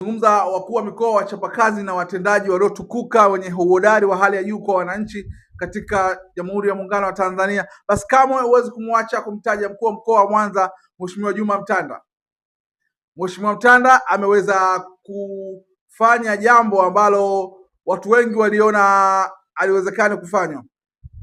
Zungumza wakuu wa mikoa, wachapakazi na watendaji waliotukuka wenye uhodari wa hali ya juu kwa wananchi katika Jamhuri ya Muungano wa Tanzania, basi kamwe huwezi kumwacha kumtaja mkuu wa mkoa wa Mwanza, Mheshimiwa Juma Mtanda. Mheshimiwa Mtanda ameweza kufanya jambo ambalo watu wengi waliona aliwezekana kufanywa.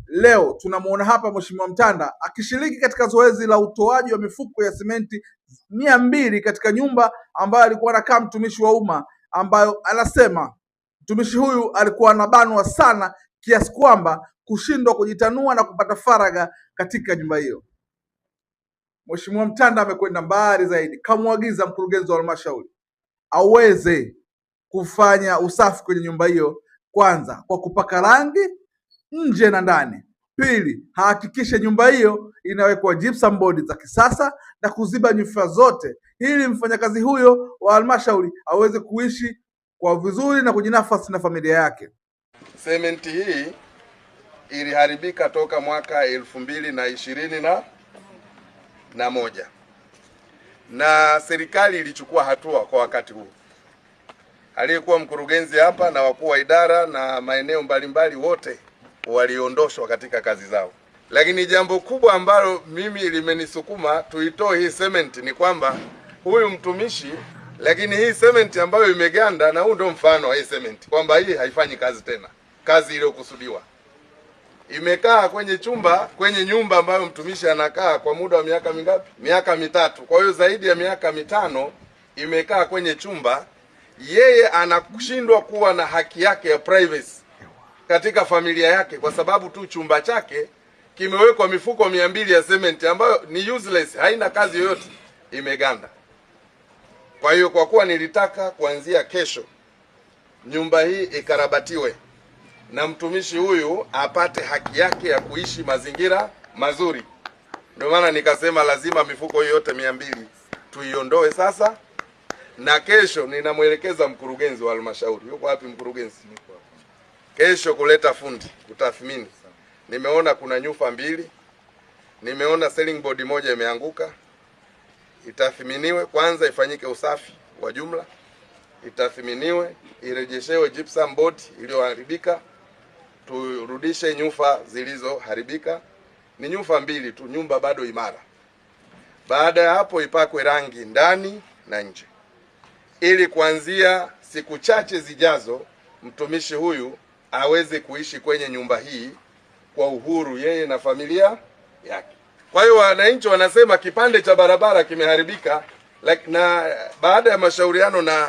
Leo tunamuona hapa Mheshimiwa Mtanda akishiriki katika zoezi la utoaji wa mifuko ya simenti 200 katika nyumba ambayo alikuwa anakaa mtumishi wa umma, ambayo anasema mtumishi huyu alikuwa anabanwa sana kiasi kwamba kushindwa kujitanua na kupata faraga katika nyumba hiyo. Mheshimiwa Mtanda amekwenda mbali zaidi, kamwagiza mkurugenzi wa halmashauri aweze kufanya usafi kwenye nyumba hiyo, kwanza kwa kupaka rangi nje na ndani. Pili, hakikishe nyumba hiyo inawekwa gypsum board za kisasa na kuziba nyufa zote, ili mfanyakazi huyo wa halmashauri aweze kuishi kwa vizuri na kujinafasi na familia yake. Sementi hii iliharibika toka mwaka 2021 na serikali ilichukua hatua kwa wakati huu. Aliyekuwa mkurugenzi hapa na wakuu wa idara na maeneo mbalimbali wote waliondoshwa katika kazi zao. Lakini jambo kubwa ambalo mimi limenisukuma tuitoe hii cement ni kwamba huyu mtumishi, lakini hii cement ambayo imeganda, na huu ndio mfano wa hii cement kwamba hii haifanyi kazi tena, kazi iliyokusudiwa. Imekaa kwenye nyumba ambayo mtumishi anakaa kwa muda wa miaka mingapi? Miaka mitatu. Kwa hiyo zaidi ya miaka mitano imekaa kwenye chumba. Yeye anashindwa kuwa na haki yake ya privacy katika familia yake kwa sababu tu chumba chake kimewekwa mifuko 200 ya cement ambayo ni useless, haina kazi yoyote, imeganda. Kwa hiyo kwa kuwa nilitaka kuanzia kesho nyumba hii ikarabatiwe na mtumishi huyu apate haki yake ya kuishi mazingira mazuri, ndio maana nikasema lazima mifuko hiyo yote 200 tuiondoe sasa. Na kesho ninamwelekeza mkurugenzi wa halmashauri, yuko wapi mkurugenzi? Kesho kuleta fundi kutathmini. Nimeona kuna nyufa 2, nimeona ceiling board moja imeanguka. Itathminiwe kwanza, ifanyike usafi wa jumla, itathminiwe, irejeshewe gypsum board iliyoharibika, turudishe nyufa zilizoharibika. Ni nyufa 2 tu, nyumba bado imara. Baada ya hapo ipakwe rangi ndani na nje, ili kuanzia siku chache zijazo mtumishi huyu aweze kuishi kwenye nyumba hii kwa uhuru, yeye na familia yake. Kwa hiyo wananchi wanasema kipande cha barabara kimeharibika, na baada ya mashauriano na